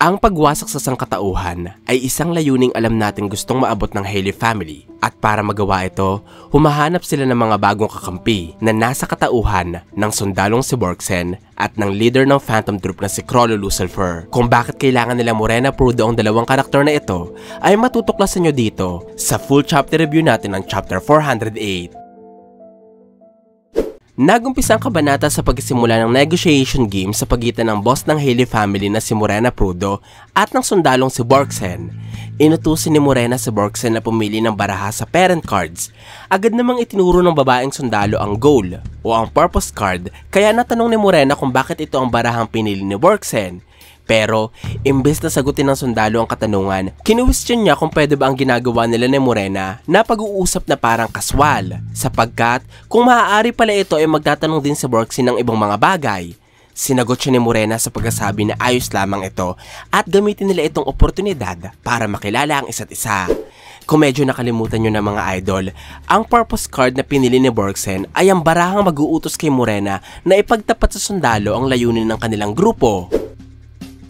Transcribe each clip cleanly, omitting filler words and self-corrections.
Ang pagwasak sa sangkatauhan ay isang layuning alam nating gustong maabot ng Haley family. At para magawa ito, humahanap sila ng mga bagong kakampi na nasa katauhan ng sundalong si Borgsen at ng leader ng Phantom Troop na si Krollo Lucifer. Kung bakit kailangan nila Morena Prudo ang dalawang karakter na ito ay matutuklasan nyo dito sa full chapter review natin ng chapter 408. Nagumpisa ang kabanata sa pagsisimula ng negotiation game sa pagitan ng boss ng Haley family na si Morena Prudo at ng sundalong si Borgsen. Inutusin ni Morena si Borgsen na pumili ng baraha sa parent cards. Agad namang itinuro ng babaeng sundalo ang goal o ang purpose card, kaya natanong ni Morena kung bakit ito ang barahang pinili ni Borgsen. Pero, imbes na sagutin ng sundalo ang katanungan, kinuwestiyon niya kung pwede ba ang ginagawa nila ni Morena na pag-uusap na parang kaswal, sapagkat kung maaari pala ito ay magtatanong din si Borgsen ng ibang mga bagay. Sinagot siya ni Morena sa pagkasabi na ayos lamang ito at gamitin nila itong oportunidad para makilala ang isa't isa. Kung medyo nakalimutan nyo na mga idol, ang purpose card na pinili ni Borgsen ay ang barahang mag-uutos kay Morena na ipagtapat sa sundalo ang layunin ng kanilang grupo.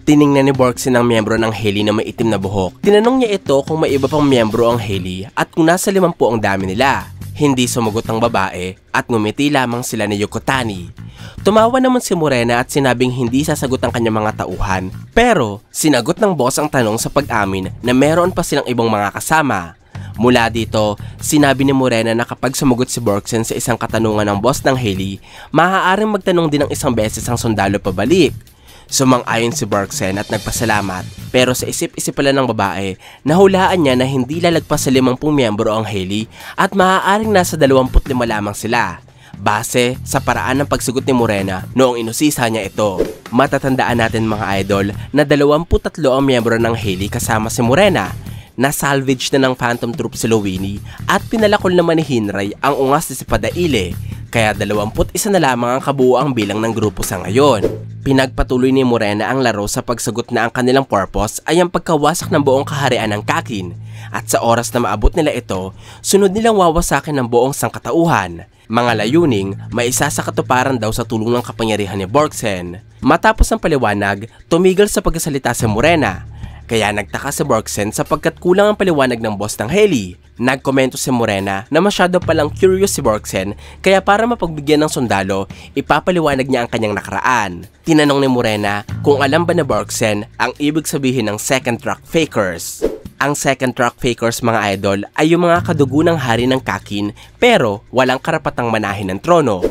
Tiningnan ni Borgsen ang miyembro ng Haley na may itim na buhok. Tinanong niya ito kung may iba pang miyembro ang Haley at kung nasa 50 ang dami nila. Hindi sumagot ang babae at ngumiti lamang sila ni Yokotani. Tumawa naman si Morena at sinabing hindi sasagot ang kanyang mga tauhan. Pero sinagot ng boss ang tanong sa pag-amin na meron pa silang ibang mga kasama. Mula dito, sinabi ni Morena na kapag sumagot si Borgsen sa isang katanungan ng boss ng Haley, maaaring magtanong din ng isang beses ang sundalo pabalik. Sumang-ayon si Borgsen at nagpasalamat, pero sa isip-isip pala ng babae, nahulaan niya na hindi lalagpas sa 50 miyembro ang Haley at maaaring nasa 25 lamang sila. Base sa paraan ng pagsugot ni Morena noong inusisa niya ito. Matatandaan natin mga idol na 23 ang miyembro ng Haley kasama si Morena. Na-salvage na ng Phantom Troop si Lowini at pinalakol naman ni Hinray ang ungas ni si Padaile. Kaya 21 na lamang ang kabuuang bilang ng grupo sa ngayon. Pinagpatuloy ni Morena ang laro sa pagsagot na ang kanilang purpose ay ang pagkawasak ng buong kaharian ng Kakin. At sa oras na maabot nila ito, sunod nilang wawasakin ng buong sangkatauhan. Mga layuning, maisa sa katuparan daw sa tulong ng kapangyarihan ni Borgsen. Matapos ang paliwanag, tumigil sa pagsasalita si Morena. Kaya nagtaka si Borgsen sapagkat kulang ang paliwanag ng boss ng Haley. Nagkomento si Morena na masyado palang curious si Borgsen kaya para mapagbigyan ng sundalo, ipapaliwanag niya ang kanyang nakaraan. Tinanong ni Morena kung alam ba ni Borgsen ang ibig sabihin ng second track fakers. Ang second track fakers mga idol ay yung mga kadugo ng hari ng Kakin pero walang karapatang manahin ng trono.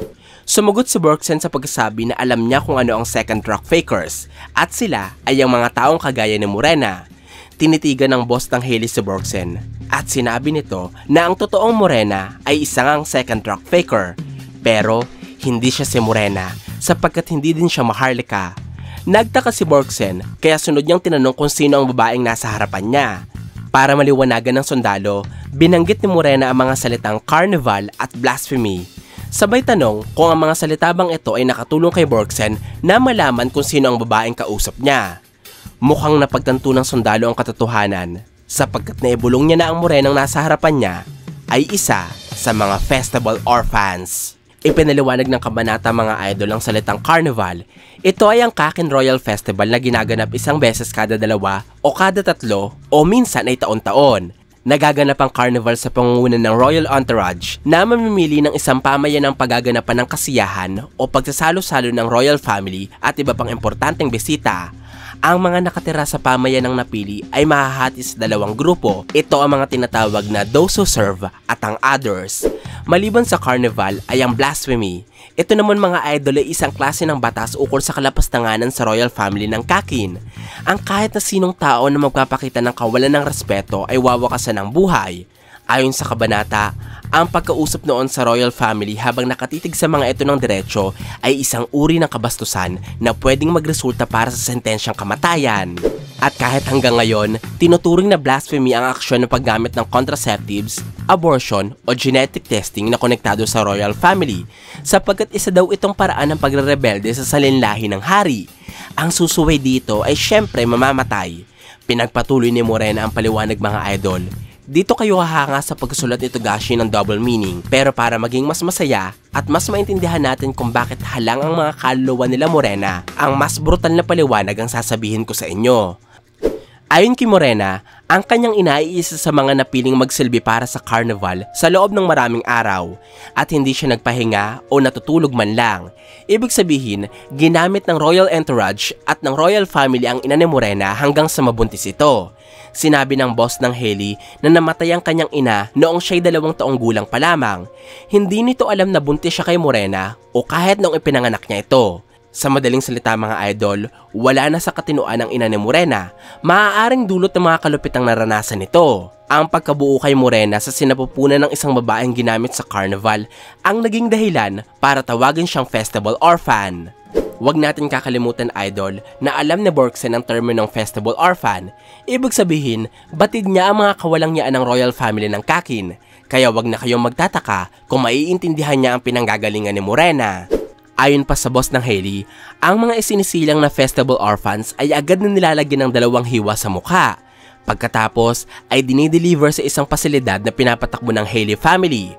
Sumagot si Borgsen sa pagsasabi na alam niya kung ano ang second track fakers at sila ay ang mga taong kagaya ni Morena. Tinitigan ng boss ng Haley si Borgsen at sinabi nito na ang totoong Morena ay isang second track faker pero hindi siya si Morena sapagkat hindi din siya maharlika. Nagtaka si Borgsen kaya sunod niyang tinanong kung sino ang babaeng nasa harapan niya. Para maliwanagan ng sundalo, binanggit ni Morena ang mga salitang carnival at blasphemy. Sabay tanong kung ang mga salita bang ito ay nakatulong kay Borgsen na malaman kung sino ang babaeng kausap niya. Mukhang napagtanto ng sundalo ang katotohanan sapagkat naibulong niya na ang Morenang nasa harapan niya ay isa sa mga festival orphans. Ipinaliwanag ng kabanata mga idol ang salitang carnival. Ito ay ang Kakin Royal Festival na ginaganap isang beses kada 2 o kada 3 o minsan ay taon-taon. Nagaganap ang carnival sa pangunguna ng royal entourage na mamimili ng isang pamayanang paggaganapan ng kasiyahan o pagsasalo-salo ng royal family at iba pang importanteng bisita. Ang mga nakatira sa pamayanang napili ay mahahati sa 2 grupo. Ito ang mga tinatawag na those who serve at ang others. Maliban sa carnival ay ang blasphemy. Ito naman mga idol ay isang klase ng batas ukol sa kalapastanganan sa royal family ng Kakin. Ang kahit na sinong tao na magpapakita ng kawalan ng respeto ay wawakasan ng buhay. Ayon sa kabanata, ang pagkausap noon sa royal family habang nakatitig sa mga ito ng diretsyo ay isang uri ng kabastusan na pwedeng magresulta para sa sentensyang kamatayan. At kahit hanggang ngayon, tinuturing na blasphemy ang aksyon ng paggamit ng contraceptives, abortion o genetic testing na konektado sa royal family sapagkat isa daw itong paraan ng pagrerebelde sa salinlahi ng hari. Ang susuway dito ay syempre mamamatay. Pinagpatuloy ni Morena ang paliwanag mga idol. Dito kayo hahanga sa pagsulat ni Togashi ng double meaning pero para maging mas masaya at mas maintindihan natin kung bakit halang ang mga kaluluwa nila Morena, ang mas brutal na paliwanag ang sasabihin ko sa inyo. Ayon kay Morena, ang kanyang ina ay isa sa mga napiling magsilbi para sa carnival sa loob ng maraming araw at hindi siya nagpahinga o natutulog man lang. Ibig sabihin, ginamit ng royal entourage at ng royal family ang ina ni Morena hanggang sa mabuntis ito. Sinabi ng boss ng Hailey na namatay ang kanyang ina noong siya'y 2 taong gulang pa lamang. Hindi nito alam na buntis siya kay Morena o kahit noong ipinanganak niya ito. Sa madaling salita mga idol, wala na sa katinuan ng ina ni Morena. Maaaring dulot ng mga kalupitang naranasan nito. Ang pagkabuo kay Morena sa sinapupunan ng isang babaeng ginamit sa carnival ang naging dahilan para tawagin siyang festival orphan. Huwag natin kakalimutan idol na alam ni Borgsen ang termo ng festival orphan. Ibig sabihin, batid niya ang mga kawalangyaan ng royal family ng Kakin. Kaya wag na kayong magtataka kung maiintindihan niya ang pinanggagalingan ni Morena. Ayon pa sa boss ng Hailey, ang mga isinisilang na festival orphans ay agad na nilalagyan ng 2 hiwa sa mukha. Pagkatapos ay dinideliver sa isang pasilidad na pinapatakbo ng Hailey family.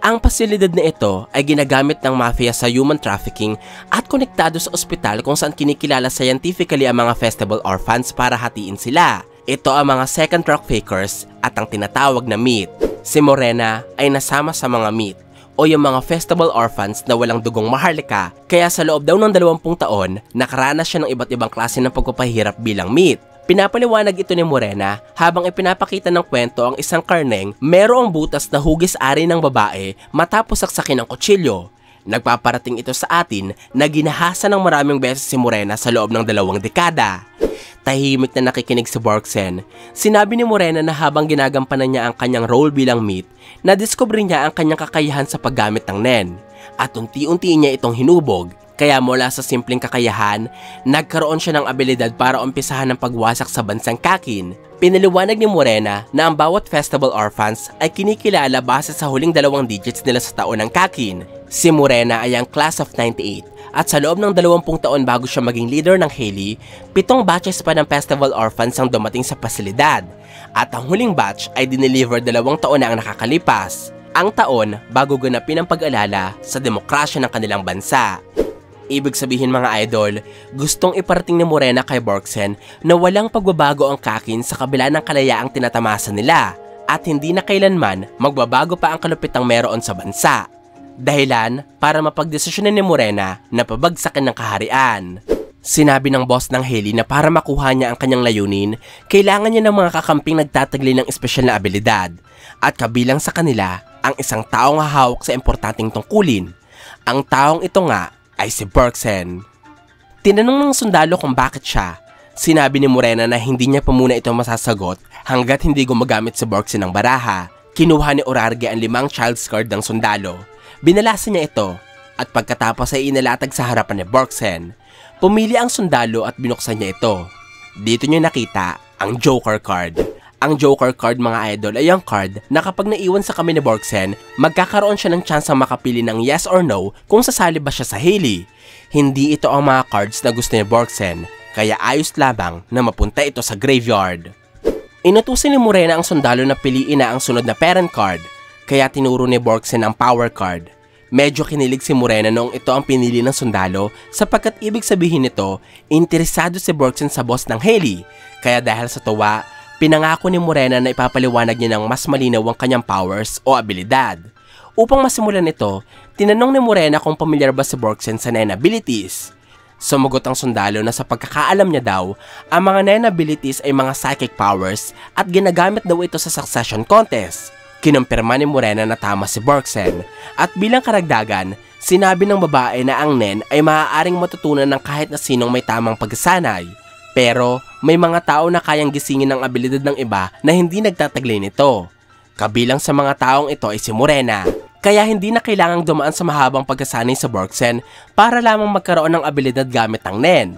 Ang pasilidad na ito ay ginagamit ng mafia sa human trafficking at konektado sa ospital kung saan kinikilala scientifically ang mga festival orphans para hatiin sila. Ito ang mga second truck fakers at ang tinatawag na meat. Si Morena ay nasama sa mga meat o yung mga festival orphans na walang dugong maharlika, kaya sa loob daw ng 20 taon, nakaranas siya ng iba't ibang klase ng pagpapahirap bilang meat. Pinapaliwanag ito ni Morena habang ipinapakita ng kwento ang isang karneng merong butas na hugis-ari ng babae matapos saksakin ng kutsilyo. Nagpaparating ito sa atin na ginahasa ng maraming beses si Morena sa loob ng 2 dekada. Tahimik na nakikinig si Borgsen. Sinabi ni Morena na habang ginagampanan niya ang kanyang role bilang meat, nadiskubre niya ang kanyang kakayahan sa paggamit ng nen. At unti-unti niya itong hinubog. Kaya mula sa simpleng kakayahan, nagkaroon siya ng abilidad para umpisahan ng pagwasak sa bansang Kakin. Pinaliwanag ni Morena na ang bawat festival orphans ay kinikilala base sa huling 2 digits nila sa taon ng Kakin. Si Morena ay ang class of 98 at sa loob ng 20 taon bago siya maging leader ng Hailey, 7 batches pa ng festival orphans ang dumating sa pasilidad. At ang huling batch ay dineliver 2 taon na ang nakakalipas. Ang taon bago ganapin ang pag-alala sa demokrasya ng kanilang bansa. Ibig sabihin mga idol, gustong iparating ni Morena kay Borgsen na walang pagbabago ang Kakin sa kabila ng kalayaang tinatamasa nila at hindi na kailanman magbabago pa ang kalupitang meron sa bansa. Dahilan para mapagdesisyonan ni Morena na pabagsakin ng kaharian. Sinabi ng boss ng Hailey na para makuha niya ang kanyang layunin, kailangan niya ng mga kakamping nagtataglay ng espesyal na abilidad at kabilang sa kanila ang isang taong hahawak sa importanteng tungkulin. Ang taong ito nga ay si Borgsen. Tinanong ng sundalo kung bakit siya. Sinabi ni Morena na hindi niya pa muna ito masasagot hanggat hindi gumagamit si Borgsen ng baraha. Kinuha ni Urarge ang 5 child's card ng sundalo. Binalasa niya ito at pagkatapos ay inalatag sa harapan ni Borgsen. Pumili ang sundalo at binuksan niya ito. Dito niyo nakita ang Joker card. Ang Joker card mga idol ay ang card na kapag naiwan sa kami ni Borgsen, magkakaroon siya ng chance ang makapili ng yes or no kung sasali ba siya sa Hailey. Hindi ito ang mga cards na gusto ni Borgsen, kaya ayos lamang na mapunta ito sa graveyard. Inutusin ni Morena ang sundalo na piliin na ang sunod na parent card, kaya tinuro ni Borgsen ang power card. Medyo kinilig si Morena noong ito ang pinili ng sundalo sapagkat ibig sabihin nito, interesado si Borgsen sa boss ng Hailey, kaya dahil sa tuwa, pinangako ni Morena na ipapaliwanag niya ng mas malinaw ang kanyang powers o abilidad. Upang masimulan ito, tinanong ni Morena kung pamilyar ba si Borgsen sa Nen abilities. Sumagot ang sundalo na sa pagkakaalam niya daw, ang mga Nen abilities ay mga psychic powers at ginagamit daw ito sa succession contest. Kinumpirma ni Morena na tama si Borgsen at bilang karagdagan, sinabi ng babae na ang Nen ay maaaring matutunan ng kahit na sinong may tamang pagsasanay. Pero may mga tao na kayang gisingin ang abilidad ng iba na hindi nagtataglay nito. Kabilang sa mga taong ito ay si Morena. Kaya hindi na kailangang dumaan sa mahabang pagkasanay sa Borgsen para lamang magkaroon ng abilidad gamit ang Nen.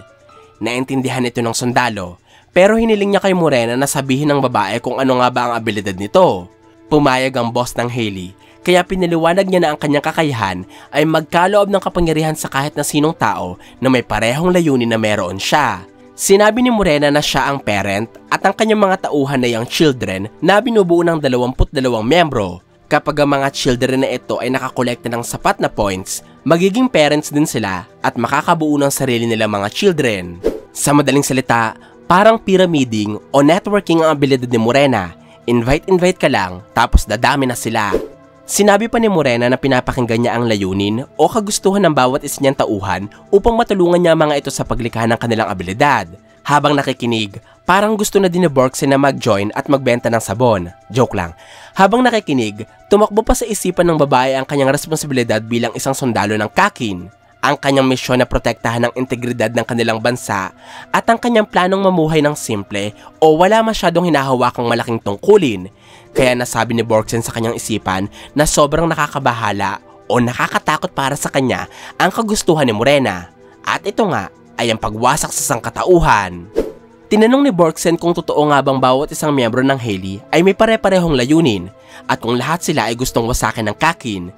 Naintindihan ito ng sundalo, pero hiniling niya kay Morena na sabihin ng babae kung ano nga ba ang abilidad nito. Pumayag ang boss ng Hailey, kaya pinaliwanag niya na ang kanyang kakayahan ay magkaloob ng kapangyarihan sa kahit na sinong tao na may parehong layunin na meron siya. Sinabi ni Morena na siya ang parent at ang kanyang mga tauhan na yung children na binubuo ng 22 miyembro. Kapag ang mga children na ito ay nakakolekta ng sapat na points, magiging parents din sila at makakabuo ng sarili nilang mga children. Sa madaling salita, Parang pyramiding o networking ang abilidad ni Morena. Invite ka lang, tapos dadami na sila. Sinabi pa ni Morena na pinapakinggan niya ang layunin o kagustuhan ng bawat isa niyang tauhan upang matulungan niya mga ito sa paglikha ng kanilang abilidad. Habang nakikinig, parang gusto na din ni Borgsen na mag-join at magbenta ng sabon. Joke lang. Habang nakikinig, tumakbo pa sa isipan ng babae ang kanyang responsibilidad bilang isang sundalo ng Kakin. Ang kanyang misyon na protektahan ang integridad ng kanilang bansa at ang kanyang planong mamuhay ng simple o wala masyadong hinahawakang malaking tungkulin. Kaya nasabi ni Borgsen sa kanyang isipan na sobrang nakakabahala o nakakatakot para sa kanya ang kagustuhan ni Morena. At ito nga ay ang pagwasak sa sangkatauhan. Tinanong ni Borgsen kung totoo nga bang bawat isang miyembro ng Haley ay may pare-parehong layunin at kung lahat sila ay gustong wasakin ng Kakin.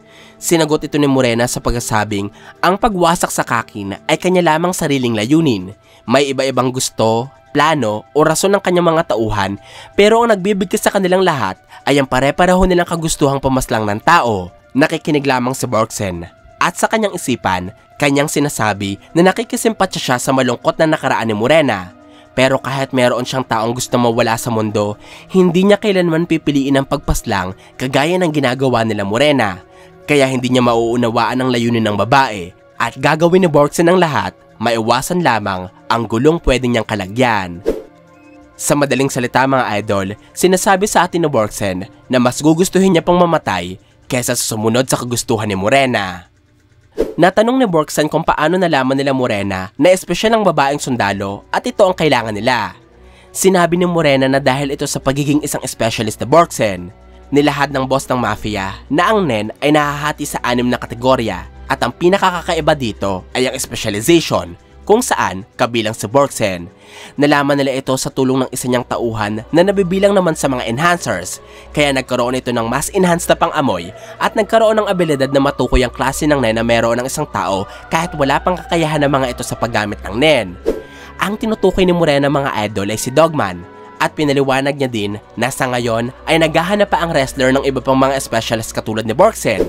Sinagot ito ni Morena sa pagsasabing ang pagwasak sa Kakin ay kanya lamang sariling layunin. May iba-ibang gusto, plano o rason ng kanyang mga tauhan pero ang nagbibigkas sa kanilang lahat ay ang pare-pareho nilang kagustuhang pamaslang ng tao. Nakikinig lamang si Borgsen at sa kanyang isipan, kanyang sinasabi na nakikisimpatya siya sa malungkot na nakaraan ni Morena. Pero kahit meron siyang taong gusto mawala sa mundo, hindi niya kailanman pipiliin ang pagpaslang kagaya ng ginagawa nila Morena. Kaya hindi niya mauunawaan ang layunin ng babae at gagawin ni Borgsen ang lahat, maiwasan lamang ang gulong pwede niyang kalagyan. Sa madaling salita mga idol, sinasabi sa atin ni Borgsen na mas gugustuhin niya pang mamatay kaysa sumunod sa kagustuhan ni Morena. Natanong ni Borgsen kung paano nalaman nila Morena na espesyal ang babaeng sundalo at ito ang kailangan nila. Sinabi ni Morena na dahil ito sa pagiging isang specialist na Borgsen. Nilahad ng boss ng mafia na ang Nen ay nahahati sa 6 na kategorya at ang pinakakakaiba dito ay ang specialization kung saan kabilang si Borgsen. Nalaman nila ito sa tulong ng isa niyang tauhan na nabibilang naman sa mga enhancers, kaya nagkaroon ito ng mas enhanced na pang-amoy at nagkaroon ng abilidad na matukoy ang klase ng Nen na meron ng isang tao kahit wala pang kakayahan ng mga ito sa paggamit ng Nen. Ang tinutukoy ni Morena mga idol ay si Dogman at pinaliwanag niya din na sa ngayon ay naghahanap pa ang wrestler ng iba pang mga specialist katulad ni Borgsen.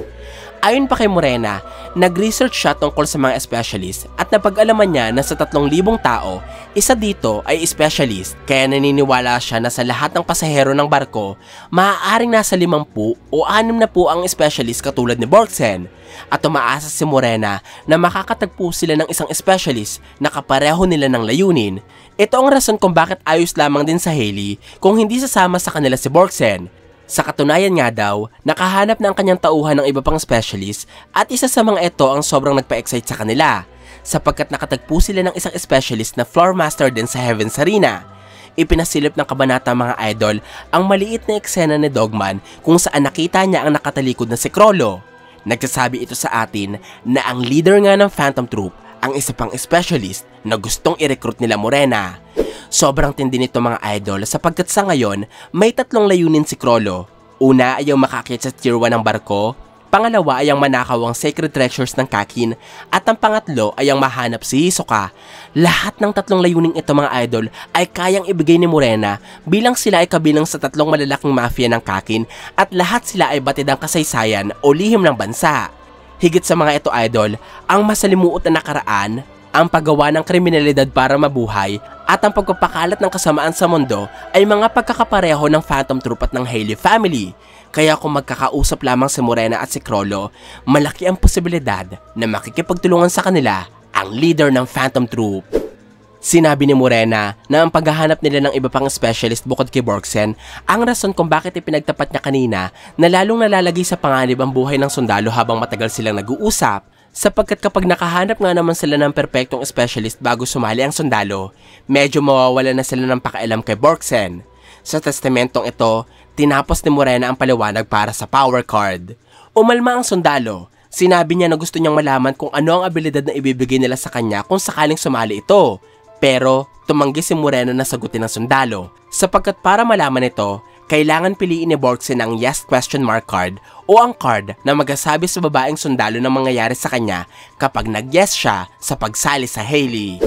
Ayon pa kay Morena, nag-research siya tungkol sa mga specialist at napag-alaman niya na sa 3,000 tao, isa dito ay specialist kaya naniniwala siya na sa lahat ng pasahero ng barko, maaaring nasa 50 o 60 na po ang specialist katulad ni Borgsen. At umaasa si Morena na makakatagpo sila ng isang specialist na kapareho nila ng layunin. Ito ang rason kung bakit ayos lamang din sa Haley kung hindi sasama sa kanila si Borgsen. Sa katunayan nga daw, nakahanap na ang kanyang tauhan ng iba pang specialist at isa sa mga ito ang sobrang nagpa-excite sa kanila sapagkat nakatagpo sila ng isang specialist na floor master din sa Heaven's Arena. Ipinasilip ng kabanata mga idol ang maliit na eksena ni Dogman kung saan nakita niya ang nakatalikod na si Krollo. Nagsasabi ito sa atin na ang leader nga ng Phantom Troop ang isa pang specialist na gustong i-recruit nila Morena. Sobrang tindi nito mga idol sapagkat sa ngayon may 3 layunin si Krollo. Una ay ang makakyat sa tier 1 ng barko, pangalawa ay ang manakaw ang sacred treasures ng Kakin, at ang pangatlo ay ang mahanap si Hisoka. Lahat ng 3 layuning ito mga idol ay kayang ibigay ni Morena bilang sila ay kabilang sa 3 malalaking mafia ng Kakin at lahat sila ay batid ang kasaysayan o lihim ng bansa. Higit sa mga ito idol, ang masalimuot na nakaraan, ang paggawa ng kriminalidad para mabuhay at ang pagpapakalat ng kasamaan sa mundo ay mga pagkakapareho ng Phantom Troop at ng Haley family. Kaya kung magkakausap lamang si Morena at si Krollo, malaki ang posibilidad na makikipagtulungan sa kanila ang leader ng Phantom Troop. Sinabi ni Morena na ang paghahanap nila ng iba pang specialist bukod kay Borgsen ang rason kung bakit ipinagtapat niya kanina na lalong nalalagay sa panganib ang buhay ng sundalo habang matagal silang nag-uusap. Sapagkat kapag nakahanap nga naman sila ng perpektong specialist bago sumali ang sundalo, medyo mawawala na sila ng pakialam kay Borgsen. Sa testamentong ito, tinapos ni Morena ang paliwanag para sa power card. Umalma ang sundalo. Sinabi niya na gusto niyang malaman kung ano ang abilidad na ibibigay nila sa kanya kung sakaling sumali ito. Pero tumanggi si Morena na sagutin ng sundalo. Sapagkat para malaman ito, kailangan piliin ni Borgsen ang yes question mark card o ang card na magsasabi sa babaeng sundalo ng mangyayari sa kanya kapag nag-yes siya sa pagsali sa Haley.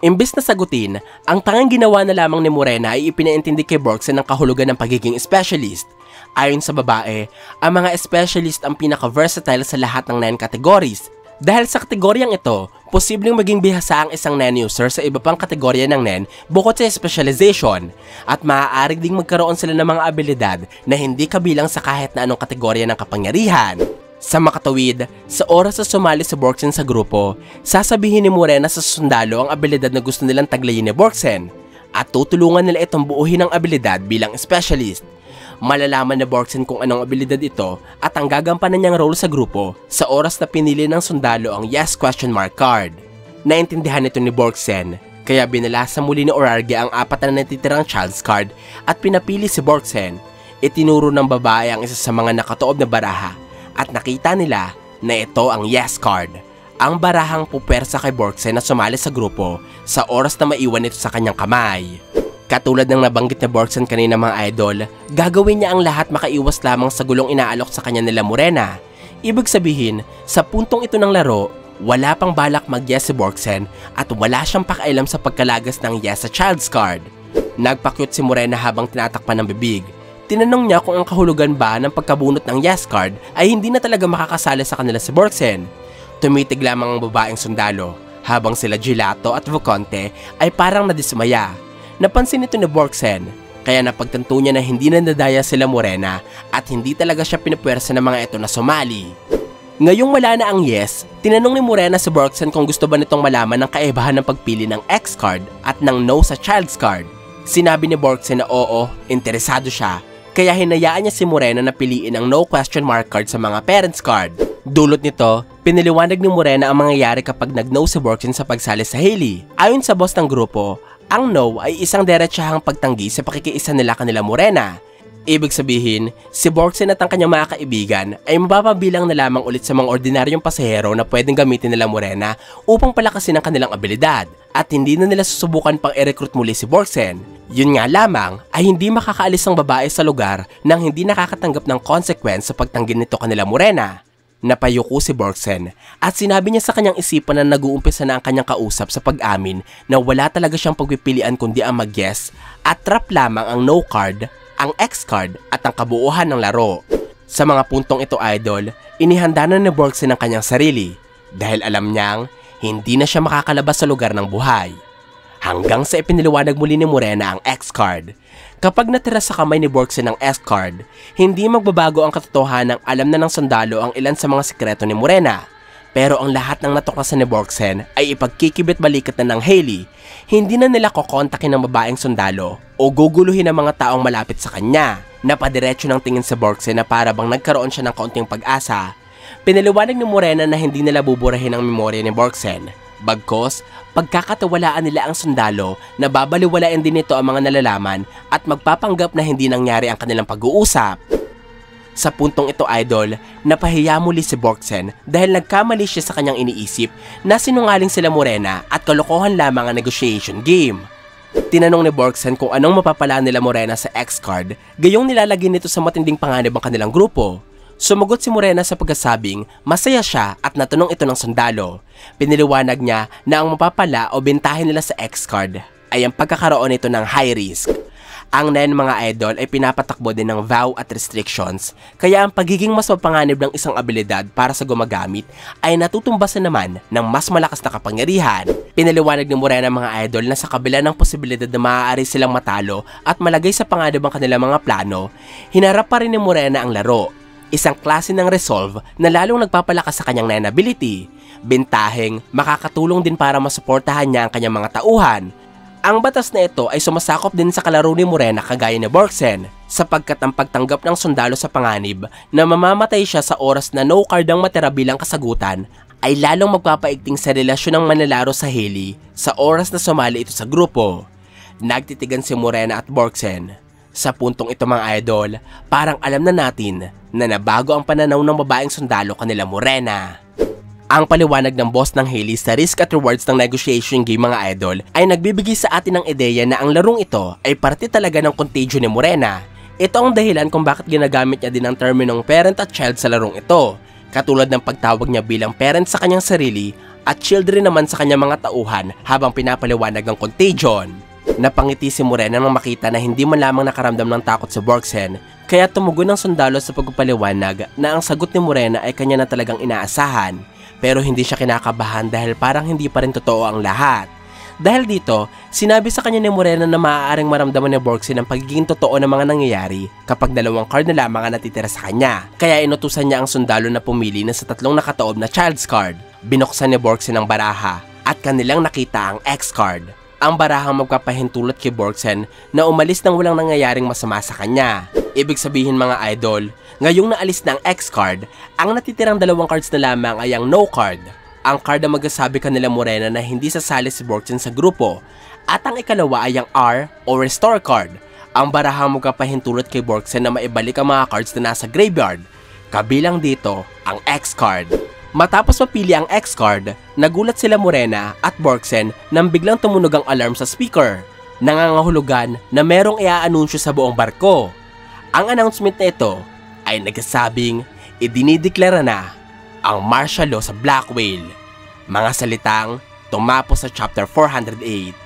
Imbis na sagutin, ang tangang ginawa na lamang ni Morena ay ipinaintindi kay Borgsen ang kahulugan ng pagiging specialist. Ayon sa babae, ang mga specialist ang pinaka-versatile sa lahat ng 9 categories. Dahil sa kategoryang ito, Posibleng maging bihasa ang isang NEN user sa iba pang kategorya ng NEN bukod sa specialization at maaaring ding magkaroon sila ng mga abilidad na hindi kabilang sa kahit na anong kategorya ng kapangyarihan. Sa makatawid, sa oras na sumali si Borksen sa grupo, sasabihin ni Morena sa sundalo ang abilidad na gusto nilang taglayin ni Borksen at tutulungan nila itong buuhin ang abilidad bilang specialist. Malalaman ni Borksen kung anong abilidad ito at ang gagampanan niyang role sa grupo sa oras na pinili ng sundalo ang yes question mark card. Naintindihan ito ni Borksen, kaya binalasa muli ni Urarge ang 4 na natitirang child's card at pinapili si Borksen. Itinuro ng babae ang isa sa mga nakatuob na baraha at nakita nila na ito ang yes card. Ang barahang pupersa kay Borksen na sumali sa grupo sa oras na maiwan ito sa kanyang kamay. Katulad ng nabanggit ni Borksen kanina mga idol, gagawin niya ang lahat makaiwas lamang sa gulong inaalok sa kanya nila Morena. Ibig sabihin, sa puntong ito ng laro, wala pang balak mag-yes si Borksen at wala siyang pakialam sa pagkalagas ng yes sa child's card. Nagpakyut si Morena habang tinatakpan ng bibig. Tinanong niya kung ang kahulugan ba ng pagkabunot ng yes card ay hindi na talaga makakasali sa kanila si Borksen. Tumitig lamang ang babaeng sundalo, habang sila Gelato at Voconte ay parang nadismaya. Napansin ito ni Borksen, kaya napagtanto niya na hindi nadadaya sila Morena at hindi talaga siya pinapwersa ng mga ito na sumali. Ngayong wala na ang yes, tinanong ni Morena si Borksen kung gusto ba nitong malaman ng kaibahan ng pagpili ng X card at ng no sa child's card. Sinabi ni Borksen na oo, interesado siya, kaya hinayaan niya si Morena na piliin ang no question mark card sa mga parents card. Dulot nito, piniliwanag ni Morena ang mangyayari kapag nag-no si Borksen sa pagsali sa Hailey. Ayon sa boss ng grupo, ang no ay isang diretsahang pagtanggi sa pakikiisa nila kanila Morena. Ibig sabihin, si Borksen at ang kanyang mga kaibigan ay mapapabilang na lamang ulit sa mga ordinaryong pasahero na pwedeng gamitin nila Morena upang palakasin ang kanilang abilidad at hindi na nila susubukan pang i-recruit muli si Borksen. Yun nga lamang ay hindi makakaalis ang babae sa lugar nang hindi nakakatanggap ng consequence sa pagtanggi nito kanila Morena. Napayuko si Borksen at sinabi niya sa kanyang isipan na nag-uumpisa na ang kanyang kausap sa pag-amin na wala talaga siyang pagpipilian kundi ang mag-yes at trap lamang ang no card, ang X card at ang kabuuan ng laro. Sa mga puntong ito idol, inihanda na ni Borksen ang kanyang sarili dahil alam niyang hindi na siya makakalabas sa lugar ng buhay. Hanggang sa ipiniliwanag muli ni Morena ang X card. Kapag natira sa kamay ni Borksen ang S card, hindi magbabago ang katotohanan ng alam na ng sundalo ang ilan sa mga sikreto ni Morena. Pero ang lahat ng natuklasan ni Borksen ay ipagkikibit balikat na ng Hailey. Hindi na nila kokontakin ng babaeng sundalo o guguluhin ang mga taong malapit sa kanya. Napadiretso ng tingin sa Borksen na para bang nagkaroon siya ng kaunting pag-asa. Pinaliwanag ni Morena na hindi nila buburahin ang memorya ni Borksen. Bagkos, pagkakatawalaan nila ang sundalo na babaliwalain din nito ang mga nalalaman at magpapanggap na hindi nangyari ang kanilang pag-uusap. Sa puntong ito idol, napahiya muli si Borksen dahil nagkamali siya sa kanyang iniisip na sinungaling sila Morena at kalokohan lamang ang negotiation game. Tinanong ni Borksen kung anong mapapalaan nila Morena sa X card, gayong nilalagay nito sa matinding panganib ang kanilang grupo. Sumagot si Morena sa pagkasabing masaya siya at natanong ito ng sundalo. Piniliwanag niya na ang mapapala o bentahin nila sa X card ay ang pagkakaroon nito ng high risk. Ang NEN mga idol ay pinapatakbo din ng vow at restrictions, kaya ang pagiging mas mapanganib ng isang abilidad para sa gumagamit ay natutumbasan naman ng mas malakas na kapangyarihan. Pinaliwanag ni Morena mga idol na sa kabila ng posibilidad na maaari silang matalo at malagay sa panganib ang kanilang mga plano, hinarap pa rin ni Morena ang laro. Isang klase ng resolve na lalong nagpapalakas sa kanyang NEN ability. Bintaheng makakatulong din para masuportahan niya ang kanyang mga tauhan. Ang batas na ito ay sumasakop din sa kalaro ni Morena kagaya ni Borksen, sapagkat ang pagtanggap ng sundalo sa panganib na mamamatay siya sa oras na no card ang matira bilang kasagutan ay lalong magpapaigting sa relasyon ng manlalaro sa Hailey sa oras na sumali ito sa grupo. Nagtitigan si Morena at Borksen. Sa puntong ito mga idol, parang alam na natin na nabago ang pananaw ng babaeng sundalo kanila Morena. Ang paliwanag ng boss ng Hailey sa risk at rewards ng negotiation game mga idol ay nagbibigay sa atin ng ideya na ang larong ito ay parte talaga ng contagion ni Morena. Ito ang dahilan kung bakit ginagamit niya din ang terminong parent at child sa larong ito, katulad ng pagtawag niya bilang parent sa kanyang sarili at children naman sa kanyang mga tauhan habang pinapaliwanag ang contagion. Napangiti si Morena nang makita na hindi man lamang nakaramdam ng takot sa Borksen, kaya tumugon ng sundalo sa pagpapaliwanag na ang sagot ni Morena ay kanya na talagang inaasahan. Pero hindi siya kinakabahan dahil parang hindi pa rin totoo ang lahat. Dahil dito, sinabi sa kanya ni Morena na maaaring maramdaman ni Borgsen ang pagiging totoo ng mga nangyayari kapag 2 card na lamang ang natitira sa kanya. Kaya inutusan niya ang sundalo na pumili na sa 3 nakataob na child's card. Binuksan ni Borgsen ang baraha at kanilang nakita ang X card. Ang barahang magpapahintulot kay Borgsen na umalis nang walang nangyayaring masama sa kanya. Ibig sabihin mga idol, ngayong naalis na ang X card, ang natitirang 2 cards na lamang ay ang No card. Ang card na magsasabi kanila Morena na hindi sasali si Borgsen sa grupo. At ang ikalawa ay ang R o Restore card. Ang barahang magpapahintulot kay Borgsen na maibalik ang mga cards na nasa graveyard. Kabilang dito ang X card. Matapos mapili ang X card, nagulat sila Morena at Borgsen nang biglang tumunog ang alarm sa speaker. Nangangahulugan na merong iaanunsyo sa buong barko. Ang announcement na ito ay nagsasabing idinideklara na ang martial law sa Black Whale. Mga salitang tumapos sa chapter 408.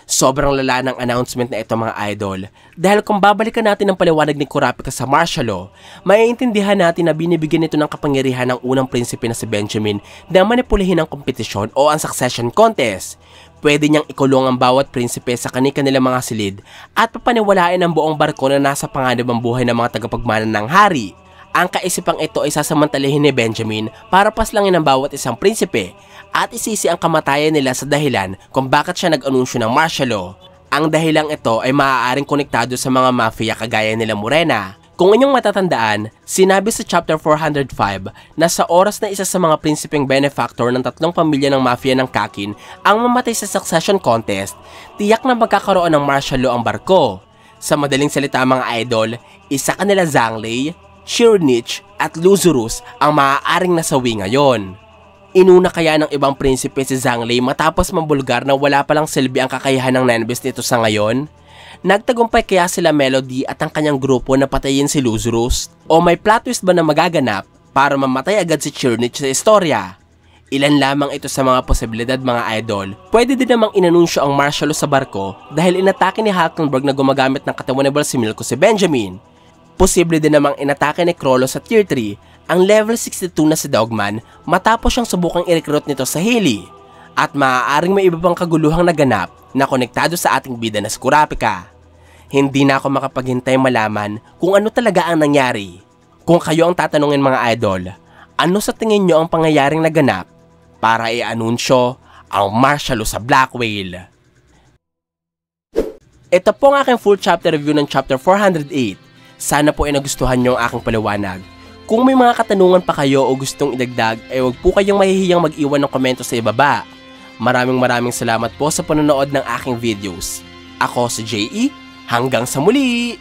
Sobrang lala ng announcement na ito mga idol, dahil kung babalikan natin ang paliwanag ni Kurapika sa martial law, maiintindihan natin na binibigyan ito ng kapangyarihan ng unang prinsipe na si Benjamin na manipulihin ang kompetisyon o ang succession contest. Pwede niyang ikulong ang bawat prinsipe sa kanilang mga silid at papaniwalain ang buong barko na nasa panganibang buhay ng mga tagapagmana ng hari. Ang kaisipang ito ay sasamantalahin ni Benjamin para paslangin ang bawat isang prinsipe at isisi ang kamatayan nila sa dahilan kung bakit siya nag-anunsyo ng martial law. Ang dahilang ito ay maaaring konektado sa mga mafia kagaya nila Morena. Kung inyong matatandaan, sinabi sa chapter 405 na sa oras na isa sa mga prinsipeng benefactor ng 3 pamilya ng mafia ng Kakin ang mamatay sa succession contest, tiyak na magkakaroon ng martial law ang barko. Sa madaling salita mga idol, isa kanila Zhang Lei, Shirnich at Lazarus ang maaaring nasawi ngayon. Inuna kaya ng ibang prinsipe si Zhang Lei matapos mambulgar na wala palang silbi ang kakayahan ng Nenbes nito sa ngayon? Nagtagumpay kaya sila Melody at ang kanyang grupo na patayin si Lazarus? O may plot twist ba na magaganap para mamatay agad si Chernich sa istorya? Ilan lamang ito sa mga posibilidad mga idol. Pwede din namang inanunsyo ang martial law sa barko dahil inatake ni Hulkenberg na gumagamit ng katawanable si Milko si Benjamin. Posible din namang inatake ni Krollo sa Tier 3 ang level 62 na si Dogman matapos siyang subukang i-recruit nito sa heli. At maaaring may iba pang kaguluhang naganap na konektado sa ating bida na si Kurapika. Hindi na ako makapaghintay malaman kung ano talaga ang nangyari. Kung kayo ang tatanungin mga idol, ano sa tingin nyo ang pangyayaring naganap para i-anunsyo ang martial law sa Black Whale? Ito po ang aking full chapter review ng chapter 408. Sana po ay nagustuhan nyo ang aking paliwanag. Kung may mga katanungan pa kayo o gustong idagdag, ay huwag po kayong mahihiyang mag-iwan ng komento sa ibaba. Maraming salamat po sa panonood ng aking videos. Ako si JE, hanggang sa muli!